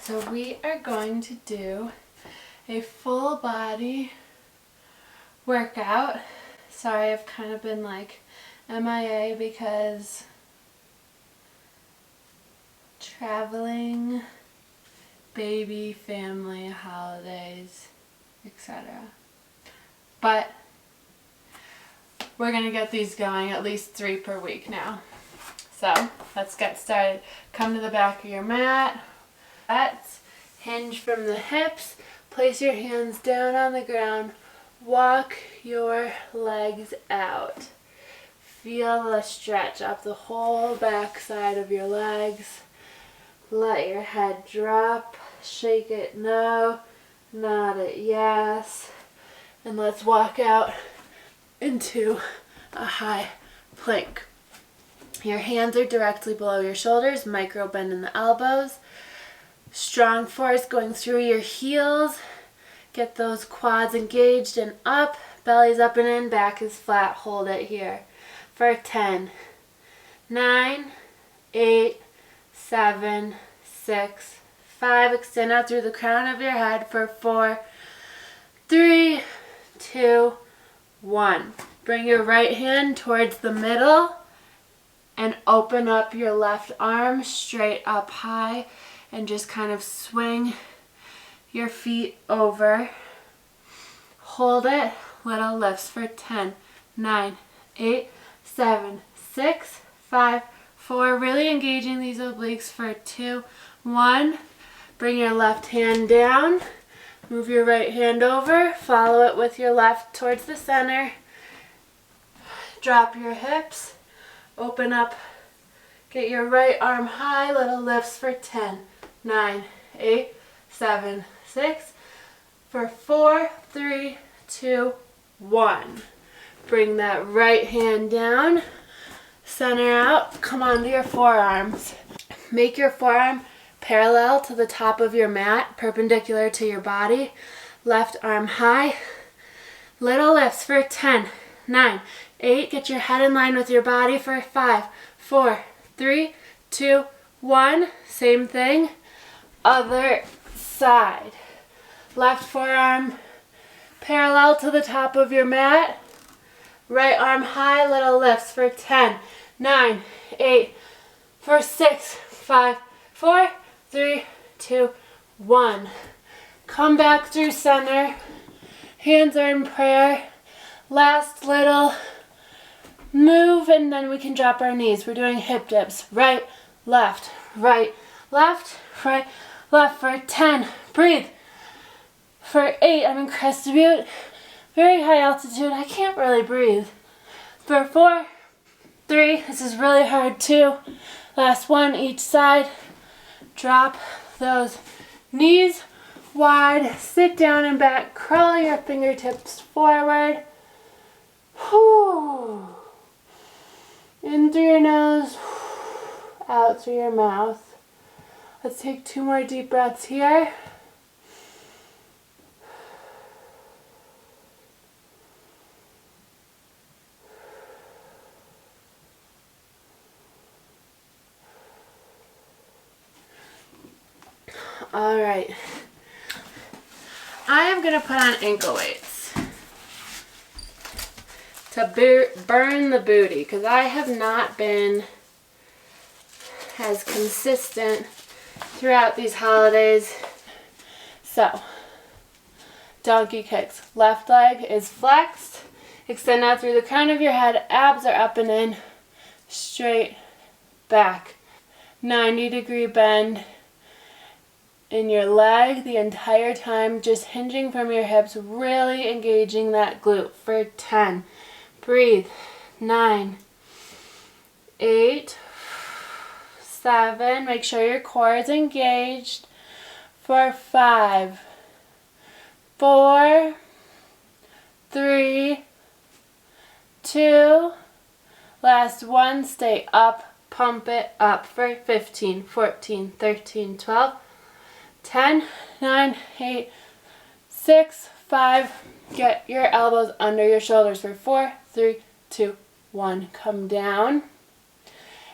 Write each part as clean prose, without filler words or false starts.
So we are going to do a full body workout. Sorry, I've kind of been like MIA because traveling, baby, family, holidays, etc. But we're going to get these going, at least 3 per week now. So let's get started. Come to the back of your mat. Let's hinge from the hips. Place your hands down on the ground. Walk your legs out. Feel the stretch up the whole back side of your legs. Let your head drop. Shake it no. Nod it yes. And let's walk out into a high plank. Your hands are directly below your shoulders. Micro bend in the elbows. Strong force going through your heels. Get those quads engaged and up. Belly's up and in. Back is flat. Hold it here for 10, 9, 8, 7, 6, 5. Extend out through the crown of your head for 4, 3, 2, 1. Bring your right hand towards the middle and open up your left arm straight up high. And just kind of swing your feet over. Hold it. Little lifts for 10, 9, 8, 7, 6, 5, 4. Really engaging these obliques for 2, 1. Bring your left hand down. Move your right hand over. Follow it with your left towards the center. Drop your hips. Open up. Get your right arm high. Little lifts for 10, 9, 8, 7, 6, for 4, 3, 2, 1. Bring that right hand down, center out, come onto your forearms. Make your forearm parallel to the top of your mat, perpendicular to your body. Left arm high. Little lifts for 10, 9, 8. Get your head in line with your body for 5, 4, 3, 2, 1. Same thing. Other side. Left forearm parallel to the top of your mat. Right arm high, little lifts for 10, 9, 8, for 6, 5, 4, 3, 2, 1. Come back through center. Hands are in prayer. Last little move and then we can drop our knees. We're doing hip dips. Right, left, right, left, for 10, breathe. For 8, I'm in Crested Butte, very high altitude, I can't really breathe. For 4, 3, this is really hard, 2, last 1 each side. Drop those knees wide, sit down and back, crawl your fingertips forward. Whew. In through your nose, out through your mouth. Let's take 2 more deep breaths here. All right. I am going to put on ankle weights to burn the booty because I have not been as consistent throughout these holidays. So, donkey kicks. Left leg is flexed. Extend out through the crown of your head. Abs are up and in. Straight back. 90-degree bend in your leg the entire time. Just hinging from your hips. Really engaging that glute for 10. Breathe. 9, 8, 7. Make sure your core is engaged. For 5, 4, 3, 2. Last 1. Stay up. Pump it up for 15, 14, 13, 12, 10, 9, 8, 6, 5. Get your elbows under your shoulders for 4, 3, 2, 1. Come down.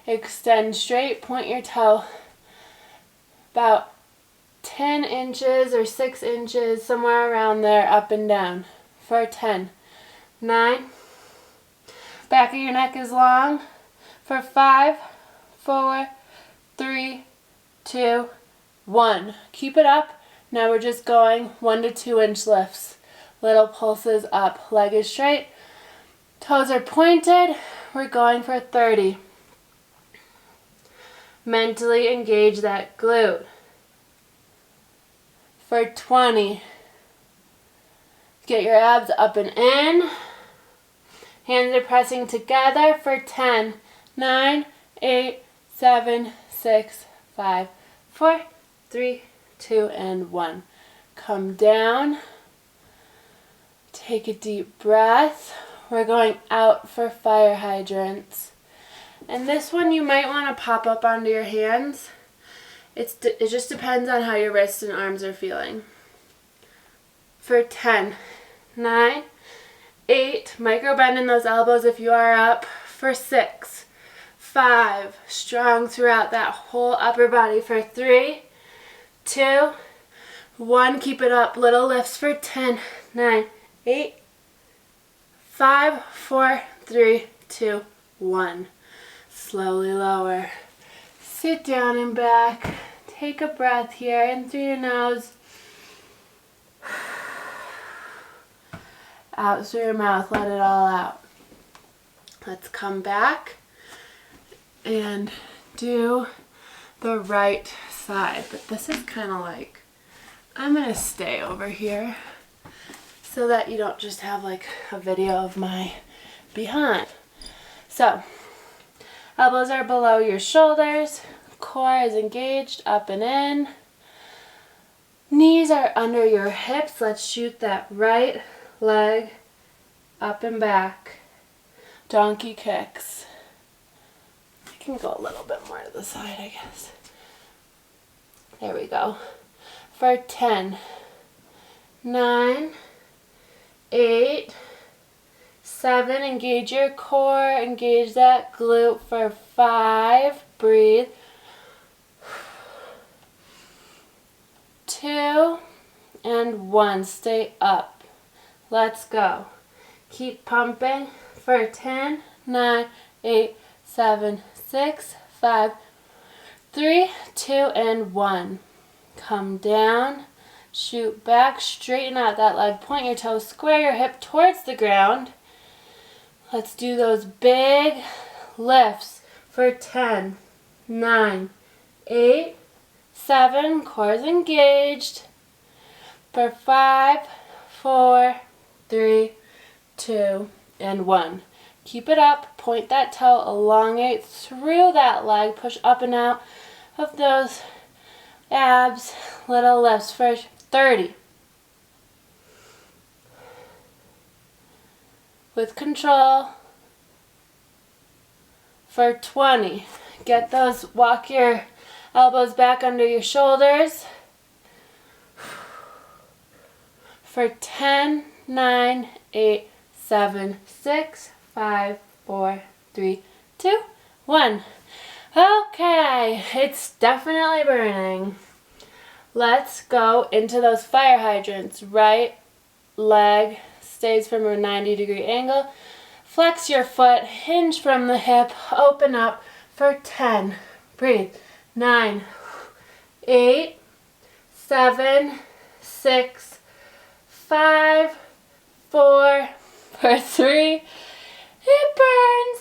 Extend straight. Point your toe about 10 inches or 6 inches, somewhere around there, up and down for 10. 9. Back of your neck is long for 5, 4, 3, 2, 1. Keep it up. Now we're just going 1 to 2 inch lifts. Little pulses up. Leg is straight. Toes are pointed. We're going for 30. Mentally engage that glute. For 20. Get your abs up and in. Hands are pressing together for 10. 9, 8, 7, 6, 5, 4, 3, 2, and 1. Come down. Take a deep breath. We're going out for fire hydrants. And this one you might want to pop up onto your hands. It just depends on how your wrists and arms are feeling. For 10, 9, 8, micro bend in those elbows if you are up. For 6, 5, strong throughout that whole upper body. For 3, 2, 1, keep it up. Little lifts for 10, 9, 8, 5, 4, 3, 2, 1. Slowly lower. Sit down and back. Take a breath here in through your nose. Out through your mouth. Let it all out. Let's come back and do the right side. But this is kind of like, I'm going to stay over here so that you don't just have like a video of my behind. So, elbows are below your shoulders. Core is engaged, up and in. Knees are under your hips. Let's shoot that right leg up and back. Donkey kicks. I can go a little bit more to the side, I guess. There we go. For 10, 9, 8, 7, engage your core, engage that glute. For 5, breathe. 2, and 1, stay up. Let's go. Keep pumping. For 10, 9, 8, 7, 6, 5, 3, 2, and 1. Come down, shoot back, straighten out that leg, point your toes, square your hip towards the ground. Let's do those big lifts for 10, 9, 8, 7, core is engaged. For 5, 4, 3, 2, and 1. Keep it up, point that toe, elongate through that leg, push up and out of those abs, little lifts for 30. With control. For 20. Get those, walk your elbows back under your shoulders. For 10, 9, 8, 7, 6, 5, 4, 3, 2, 1. Okay, it's definitely burning. Let's go into those fire hydrants. Right leg stays from a 90-degree angle. Flex your foot, hinge from the hip, open up for 10. Breathe. 9, 8, 7, 6, 5, 4, for 3, it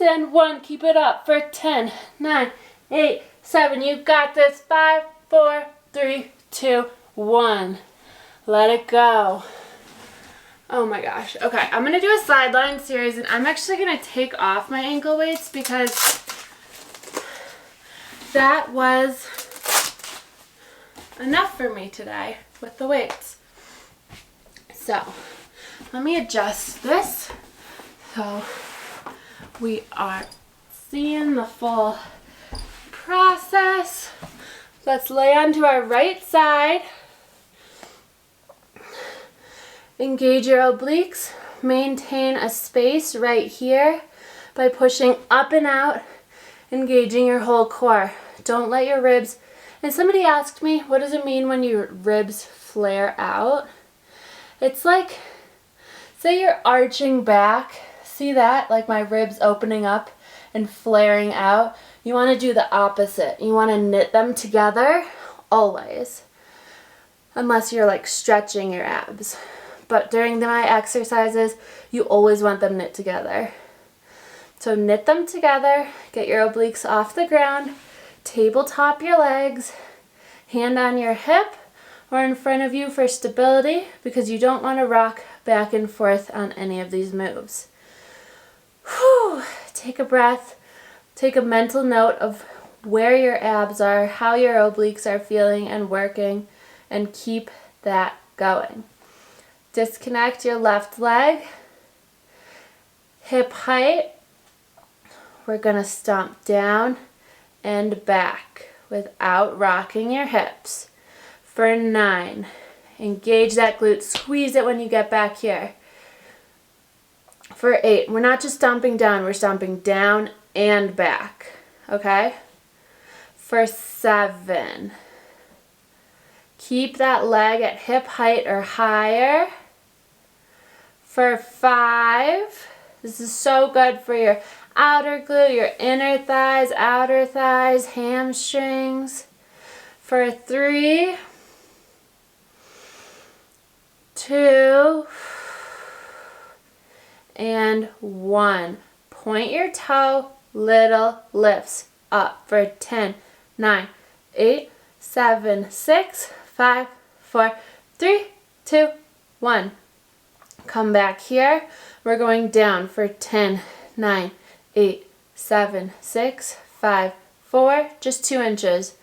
burns, and 1, keep it up for 10, 9, 8, 7, you got this, 5, 4, 3, 2, 1, let it go. Oh my gosh. Okay, I'm going to do a sideline series, and I'm actually going to take off my ankle weights because that was enough for me today with the weights. So, let me adjust this so we are seeing the full process. Let's lay onto our right side. Engage your obliques. Maintain a space right here by pushing up and out, engaging your whole core. Don't let your ribs And somebody asked me, what does it mean when your ribs flare out? It's like, say you're arching back. See that? Like my ribs opening up and flaring out. You want to do the opposite. You want to knit them together always. Unless you're like stretching your abs. But during my exercises, you always want them knit together. So knit them together, get your obliques off the ground, tabletop your legs, hand on your hip or in front of you for stability because you don't want to rock back and forth on any of these moves. Whew. Take a breath, take a mental note of where your abs are, how your obliques are feeling and working, and keep that going. Disconnect your left leg, hip height. We're going to stomp down and back without rocking your hips. For 9, engage that glute, squeeze it when you get back here. For 8, we're not just stomping down, we're stomping down and back, okay? For 7, keep that leg at hip height or higher. For 5, this is so good for your outer glute, your inner thighs, outer thighs, hamstrings. For 3, 2, and 1. Point your toe, little lifts up for 10, 9, 8, 7, 6, 5, 4, 3, 2, 1. Come back here. We're going down for 10, 9, 8, 7, 6, 5, 4, just 2 inches.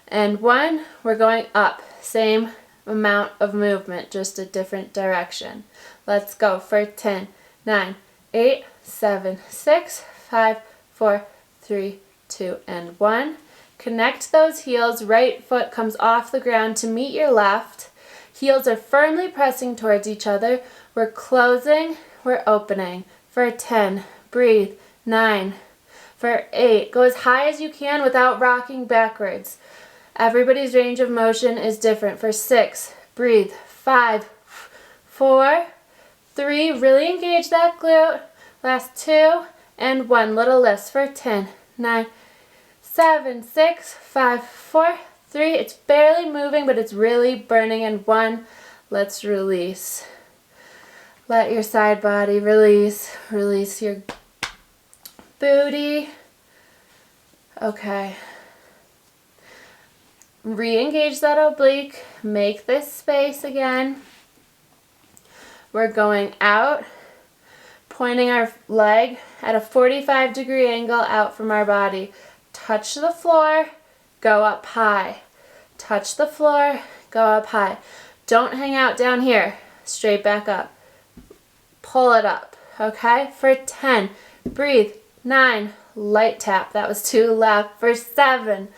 And 1, we're going up. Same amount of movement, just a different direction. Let's go for 10, 9, 8, 7, 6, 5, 4, 3, 2, and 1. Connect those heels. Right foot comes off the ground to meet your left. Heels are firmly pressing towards each other. We're closing, we're opening. For 10, breathe. 9, for 8, go as high as you can without rocking backwards. Everybody's range of motion is different. For 6, breathe. 5, 4, 3, really engage that glute. Last 2, and 1, little lifts for 10, 9, 7, 6, 5, 4, 3, it's barely moving, but it's really burning. And 1, let's release. Let your side body release. Release your booty. Okay. Re-engage that oblique. Make this space again. We're going out, pointing our leg at a 45-degree angle out from our body. Touch the floor, go up high. Touch the floor, go up high. Don't hang out down here. Straight back up. Pull it up, okay? For 10, breathe. 9, light tap. That was too loud. For 7,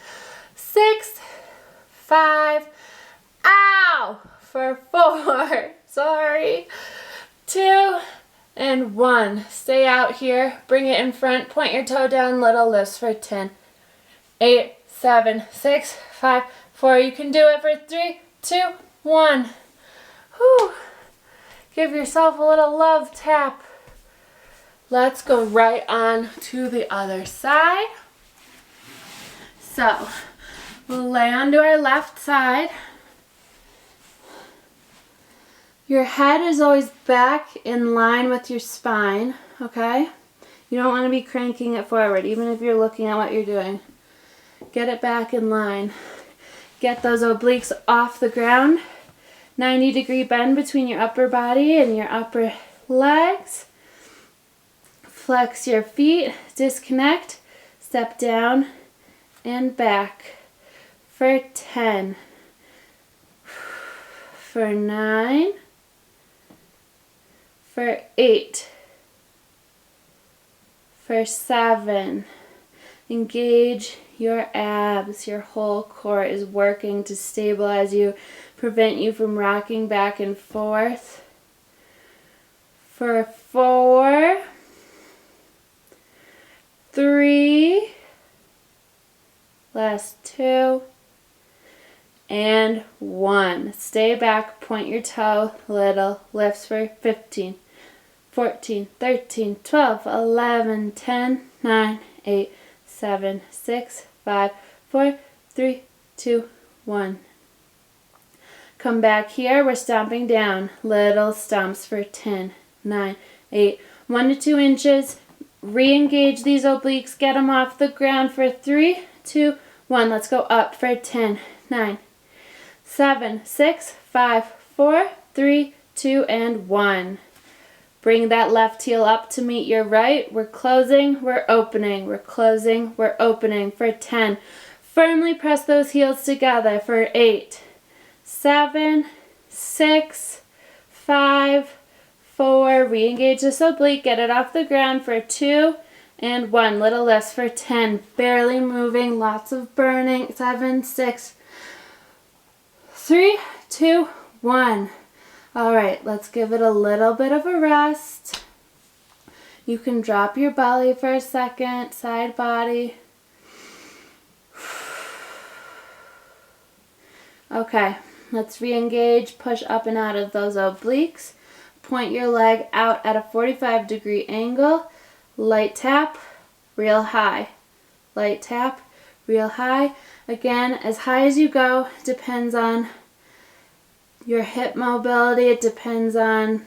6, 5, ow! For 4, sorry. 2, and 1. Stay out here. Bring it in front. Point your toe down. Little lifts for 10, 8, 7, 6, 5, 4. You can do it for 3, 2, 1. Whew. Give yourself a little love tap. Let's go right on to the other side. So, we'll lay onto our left side. Your head is always back in line with your spine, okay? You don't want to be cranking it forward, even if you're looking at what you're doing. Get it back in line. Get those obliques off the ground. 90-degree bend between your upper body and your upper legs. Flex your feet, disconnect, step down and back. For 10, for 9, for 8, for 7. Engage your abs. Your whole core is working to stabilize you, prevent you from rocking back and forth. For 4, 3, last 2, and 1. Stay back, point your toe, little lifts for 15, 14, 13, 12, 11, 10, 9, 8, 7, 6, 5, 4, 3, 2, 1. Come back here, we're stomping down, little stomps for 10, 9, 8, 1 to 2 inches. Re-engage these obliques, get them off the ground for 3, 2, 1. Let's go up for 10, 9, 7, 6, 5, 4, 3, 2, and 1. Bring that left heel up to meet your right. We're closing, we're opening, we're closing, we're opening for 10. Firmly press those heels together for 8, 7, 6, 5, 4, re-engage this oblique, get it off the ground for 2 and 1. Little lifts for 10, barely moving, lots of burning, 7, 6, 3, 2, 1. All right, let's give it a little bit of a rest. You can drop your belly for a second, side body. Okay, let's re-engage, push up and out of those obliques. Point your leg out at a 45-degree angle. Light tap, real high. Light tap, real high. Again, as high as you go, depends on your hip mobility. It depends on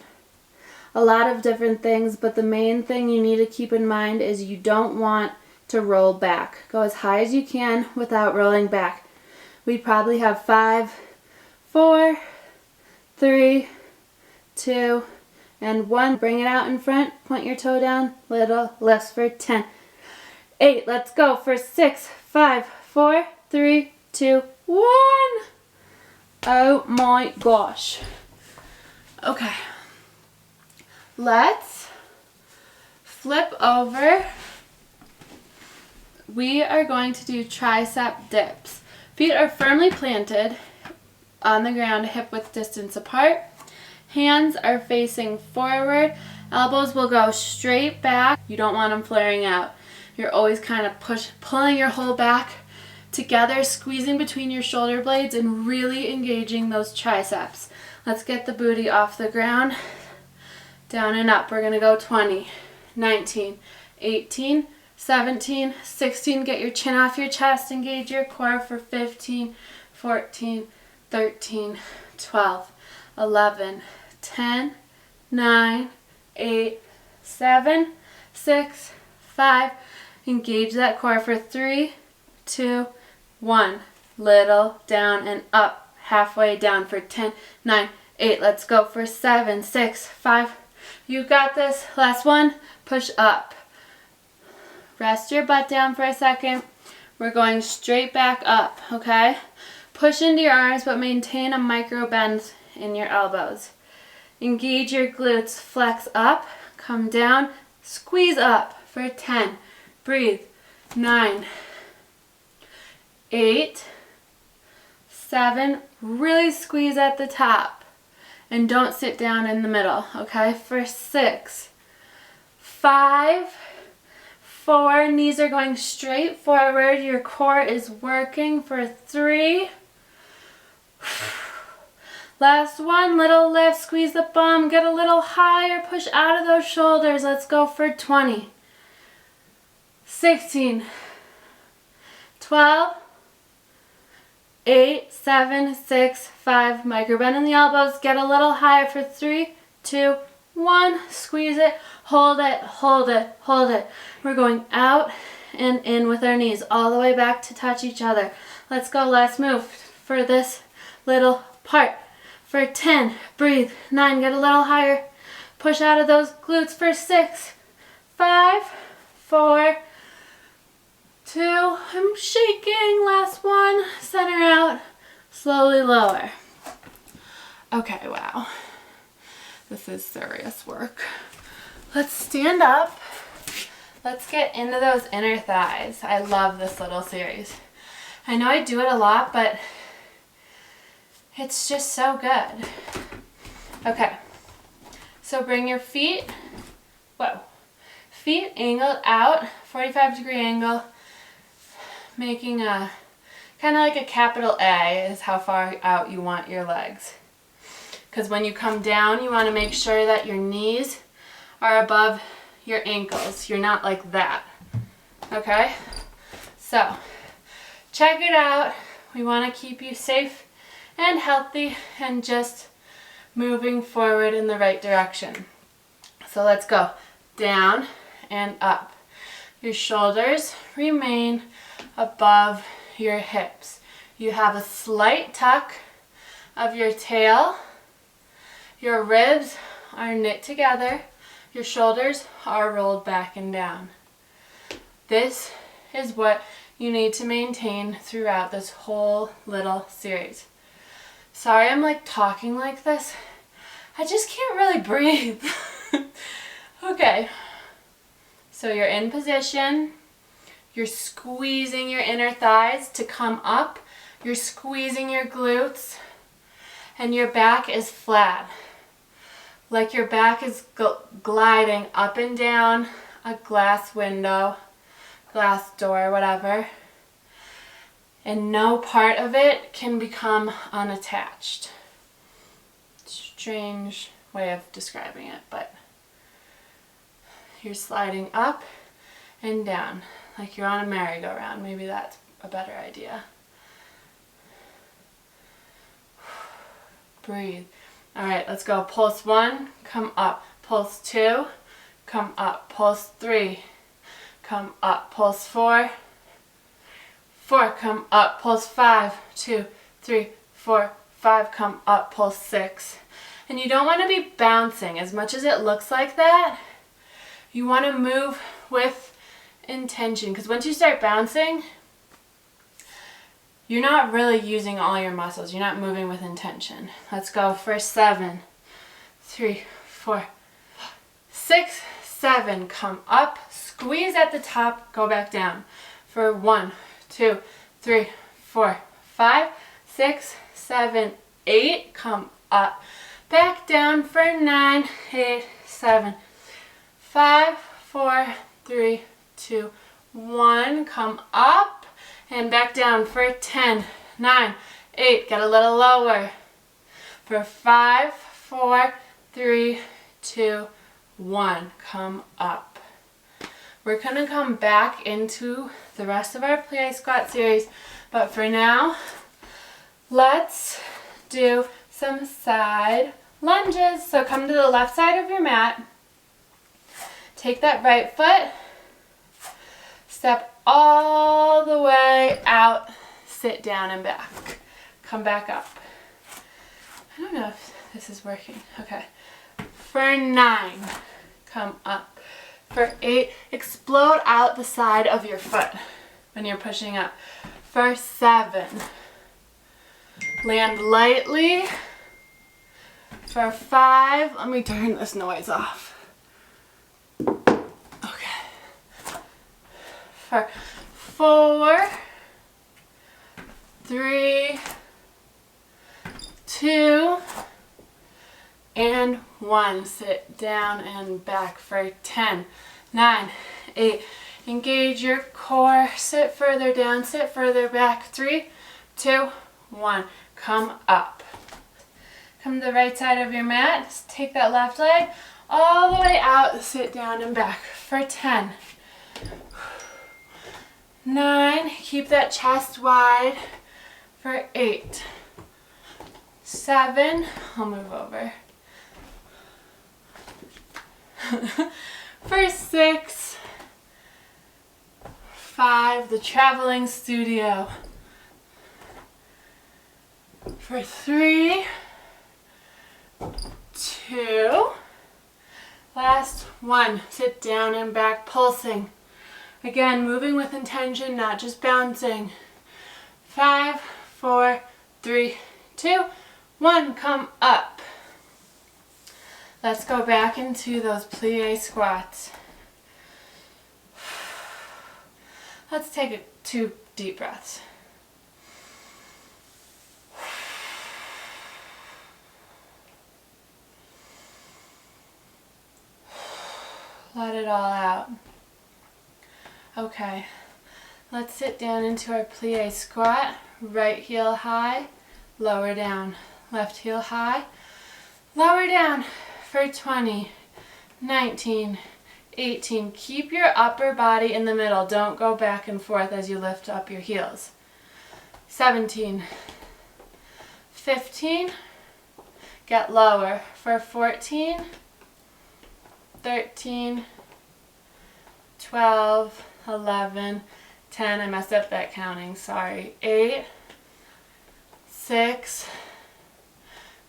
a lot of different things, but the main thing you need to keep in mind is you don't want to roll back. Go as high as you can without rolling back. We probably have 5, 4, 3, 2, and 1. Bring it out in front, point your toe down, little lifts for 10. 8, let's go for 6, 5, 4, 3, 2, 1. Oh my gosh. Okay. Let's flip over. We are going to do tricep dips. Feet are firmly planted on the ground, hip width distance apart. Hands are facing forward. Elbows will go straight back. You don't want them flaring out. You're always kind of pulling your whole back together, squeezing between your shoulder blades and really engaging those triceps. Let's get the booty off the ground. Down and up. We're going to go 20, 19, 18, 17, 16. Get your chin off your chest. Engage your core for 15, 14, 13, 12, 11, 10, 9, 8, 7, 6, 5. Engage that core for 3, 2, 1. Little down and up. Halfway down for 10, 9, 8. Let's go for 7, 6, 5. You got this. Last one. Push up. Rest your butt down for a second. We're going straight back up, okay? Push into your arms, but maintain a micro bend in your elbows. Engage your glutes. Flex up. Come down. Squeeze up for 10. Breathe. 9, 8, 7. Really squeeze at the top. And don't sit down in the middle, okay? For 6, 5, 4. Knees are going straight forward. Your core is working for 3. Last one, little lift. Squeeze the bum. Get a little higher. Push out of those shoulders. Let's go for 20, 16, 12, 8, 7, 6, 5. Micro bend in the elbows. Get a little higher for 3, 2, 1. Squeeze it. Hold it. Hold it. Hold it. We're going out and in with our knees all the way back to touch each other. Let's go. Last move for this little part. For 10. Breathe. 9. Get a little higher. Push out of those glutes for 6, 5, 4, 2. I'm shaking. Last one. Center out. Slowly lower. Okay, wow. This is serious work. Let's stand up. Let's get into those inner thighs. I love this little series. I know I do it a lot, but it's just so good. Okay. So bring your feet, feet angled out, 45-degree angle, making a kind of like a capital A is how far out you want your legs. Because when you come down, you want to make sure that your knees are above your ankles. You're not like that. Okay? So, check it out. We want to keep you safe and healthy and just moving forward in the right direction. So let's go. Down and up. Your shoulders remain above your hips. You have a slight tuck of your tail. Your ribs are knit together. Your shoulders are rolled back and down. This is what you need to maintain throughout this whole little series. Sorry I'm like talking like this. I just can't really breathe. Okay. So you're in position. You're squeezing your inner thighs to come up. You're squeezing your glutes. And your back is flat. Like your back is gliding up and down a glass window, glass door, whatever. And no part of it can become unattached. Strange way of describing it, but you're sliding up and down like you're on a merry-go-round. Maybe that's a better idea. Breathe. All right, let's go. Pulse 1, come up. Pulse 2, come up. Pulse 3, come up. Pulse 4, 4, come up. Pulse 5, 2, 3, 4, 5, come up. Pulse 6. And you don't want to be bouncing as much as it looks like that. You want to move with intention, because once you start bouncing, you're not really using all your muscles. You're not moving with intention. Let's go for 7, 3, 4, 6, 7. Come up, squeeze at the top, go back down. For 1, 2, 3, 4, 5, 6, 7, 8. Come up, back down for 9, 8, 7, 5, 4, 3, 2, 1. Come up. And back down for 10, 9, 8. Get a little lower. For 5, 4, 3, 2, 1. Come up. We're going to come back into the rest of our plie squat series. But for now, let's do some side lunges. So come to the left side of your mat. Take that right foot. Step all the way out, sit down and back. Come back up. I don't know if this is working. Okay. For 9, come up. For 8, explode out the side of your foot when you're pushing up. For 7, land lightly. For 5, let me turn this noise off. For 4, 3, 2, and 1. Sit down and back for 10, 9, 8. Engage your core. Sit further down, sit further back. 3, 2, 1. Come up. Come to the right side of your mat. Just take that left leg all the way out. Sit down and back for 10. 9, keep that chest wide. For 8, 7, I'll move over. For 6, 5, the traveling studio. For 3, 2, last 1, sit down and back, pulsing. Again, moving with intention, not just bouncing. 5, 4, 3, 2, 1, come up. Let's go back into those plie squats. Let's take 2 deep breaths. Let it all out. Okay, let's sit down into our plie squat. right heel high, lower down. Left heel high, lower down for 20, 19, 18. Keep your upper body in the middle. Don't go back and forth as you lift up your heels. 17, 15, get lower for 14, 13, 12, 11, 10. I messed up that counting, sorry. 8, 6,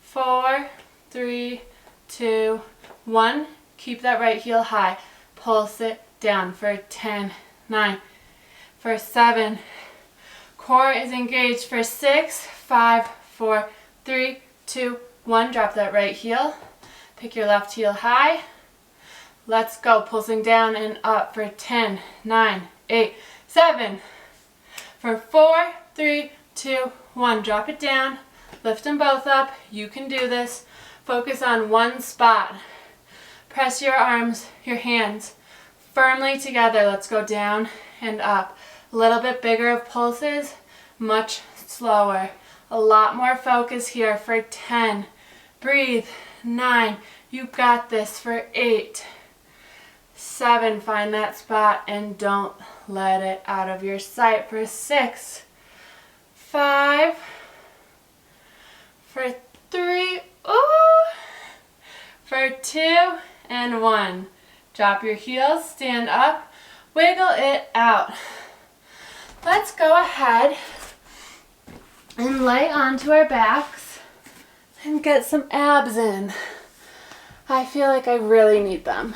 4, 3, 2, 1. Keep that right heel high. Pulse it down for 10, 9, for 7. Core is engaged for 6, 5, 4, 3, 2, 1. Drop that right heel. Pick your left heel high. Let's go. Pulsing down and up for 10, 9, 8, 7. For 4, 3, 2, 1. Drop it down. Lift them both up. You can do this. Focus on one spot. Press your arms, your hands firmly together. Let's go down and up. A little bit bigger of pulses, much slower. A lot more focus here for 10. Breathe. 9. You got this for 8. 7. Find that spot and don't let it out of your sight for 6. 5. For 3. Ooh. For 2 and 1. Drop your heels, stand up, wiggle it out. Let's go ahead and lay onto our backs and get some abs in. I feel like I really need them.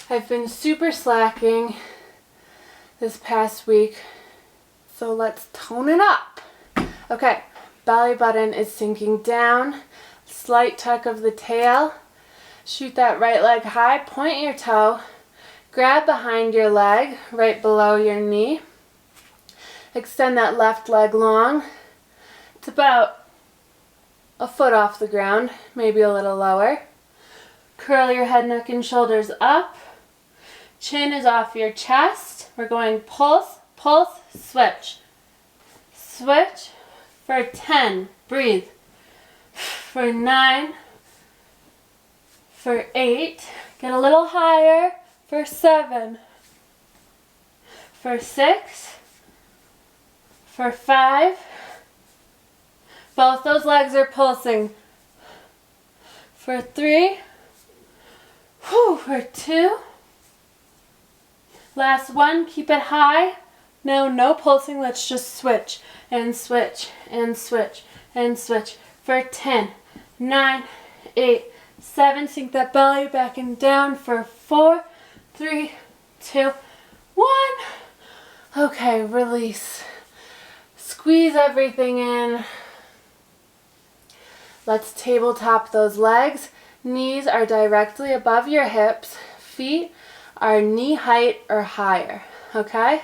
I've been super slacking this past week, so let's tone it up. Okay, belly button is sinking down, slight tuck of the tail. Shoot that right leg high, point your toe, grab behind your leg, right below your knee. Extend that left leg long. It's about a foot off the ground, maybe a little lower. Curl your head, neck, and shoulders up. Chin is off your chest. We're going pulse, pulse, switch. Switch for 10. Breathe. For 9. For 8, get a little higher, for 7, for 6, for 5, both those legs are pulsing, for 3, for 2, last one, keep it high. Now no pulsing, let's just switch and switch and switch and switch for 10, 9, 8, 7, sink that belly back and down for 4, 3, 2, 1. Okay, release. Squeeze everything in. Let's tabletop those legs. Knees are directly above your hips. Feet are knee height or higher. Okay?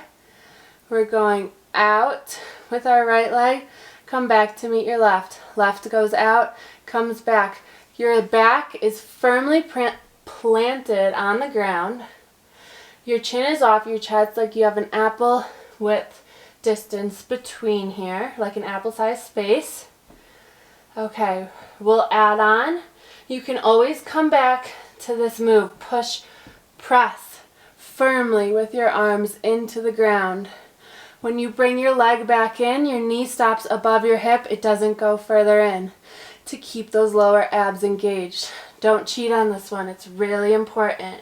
We're going out with our right leg. Come back to meet your left. Left goes out, comes back. Your back is firmly planted on the ground. Your chin is off your chest like you have an apple width distance between here, like an apple-sized space. Okay, we'll add on. You can always come back to this move. Push, press firmly with your arms into the ground. When you bring your leg back in, your knee stops above your hip. It doesn't go further in, to keep those lower abs engaged. Don't cheat on this one. It's really important.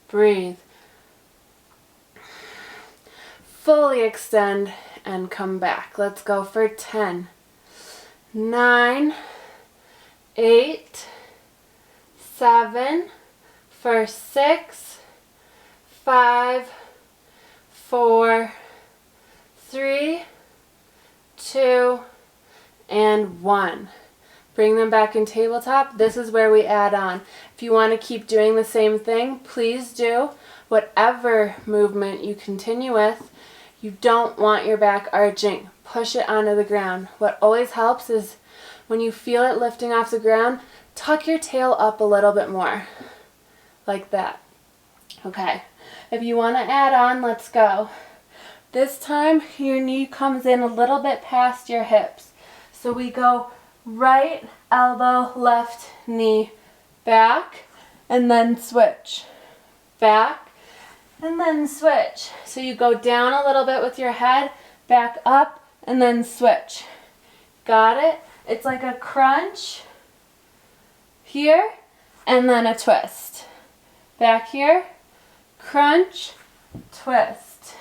Breathe. Fully extend and come back. Let's go for 10, 9, 8, 7, for 6, 5, 4, 3, 2, and 1. Bring them back in tabletop. This is where we add on. If you want to keep doing the same thing, please do. Whatever movement you continue with, you don't want your back arching. Push it onto the ground. What always helps is when you feel it lifting off the ground, tuck your tail up a little bit more. Like that. Okay. If you want to add on, let's go. This time your knee comes in a little bit past your hips. So we go right elbow, left knee, back, and then switch. Back, and then switch. So you go down a little bit with your head, back up, and then switch. Got it? It's like a crunch here, and then a twist. Back here, crunch, twist.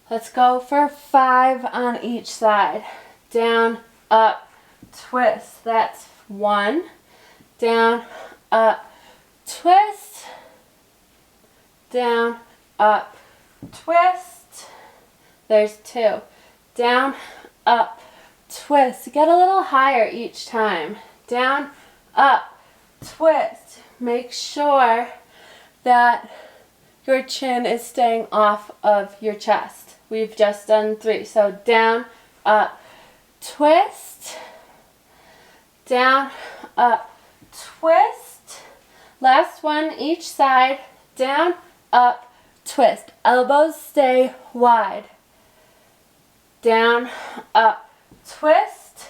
Let's go for 5 on each side. Down, up, twist. That's 1. Down, up, twist. Down, up, twist. There's 2. Down, up, twist. Get a little higher each time. Down, up, twist. Make sure that your chin is staying off of your chest. We've just done 3. So down, up, twist. Down, up, twist. Last one each side. Down, up, twist. Elbows stay wide. Down, up, twist.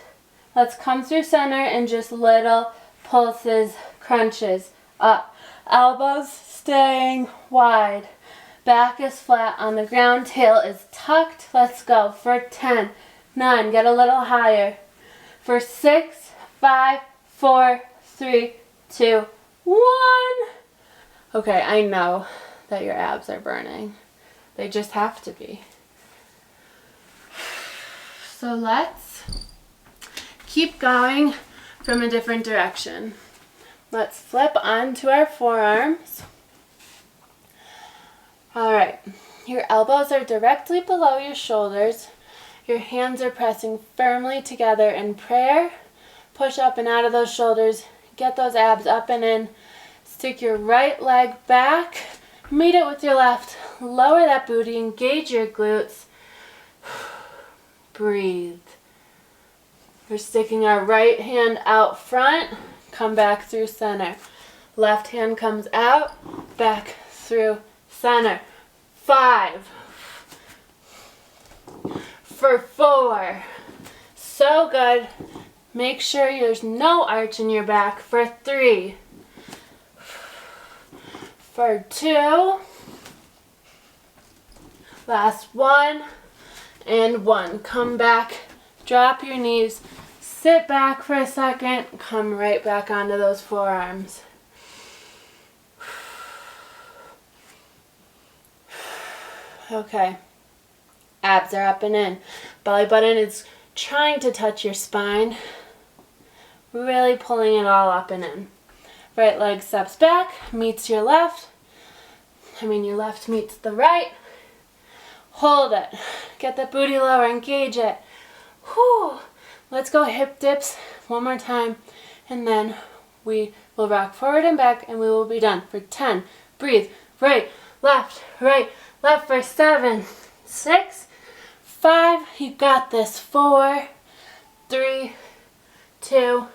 Let's come through center and just little pulses, crunches. Up. Elbows staying wide. Back is flat on the ground. Tail is tucked. Let's go for 10, 9. Get a little higher. For 6, 5, 4, 3, 2, 1. Okay, I know that your abs are burning. They just have to be. So let's keep going from a different direction. Let's flip onto our forearms. All right, your elbows are directly below your shoulders. Your hands are pressing firmly together in prayer. Push up and out of those shoulders. Get those abs up and in. Stick your right leg back. Meet it with your left. Lower that booty. Engage your glutes. Breathe. We're sticking our right hand out front. Come back through center. Left hand comes out. Back through center. 5. For 4. So good. Make sure there's no arch in your back. For 3. For 2. Last 1. And 1. Come back. Drop your knees. Sit back for a second. Come right back onto those forearms. Okay. Abs are up and in. Belly button is trying to touch your spine. Really pulling it all up and in. Right leg steps back, meets your left. Your left meets the right. Hold it. Get the booty lower, engage it. Whew. Let's go hip dips one more time, and then we will rock forward and back, and we will be done for 10. Breathe. Right, left for 7, 6, 5. You got this. 4, 3, 2,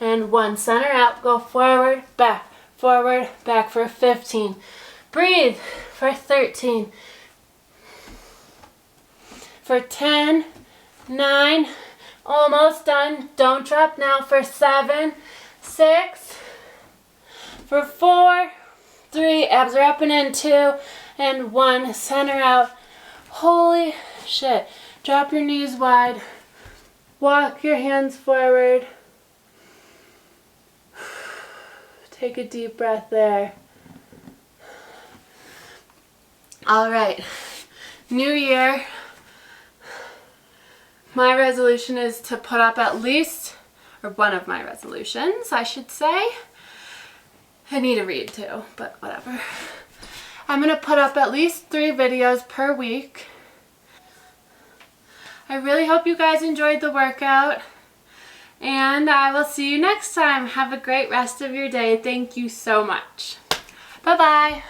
and 1. Center out. Go forward, back for 15. Breathe for 13. For 10, 9, almost done. Don't drop now. For 7, 6, for 4, 3, abs are up and in, 2, and 1. Center out. Holy shit. Drop your knees wide. Walk your hands forward. Take a deep breath there. All right. New year. My resolution is to put up at least, or one of my resolutions, I should say. I need to read too, but whatever. I'm going to put up at least 3 videos per week. I really hope you guys enjoyed the workout, and I will see you next time. Have a great rest of your day. Thank you so much. Bye-bye.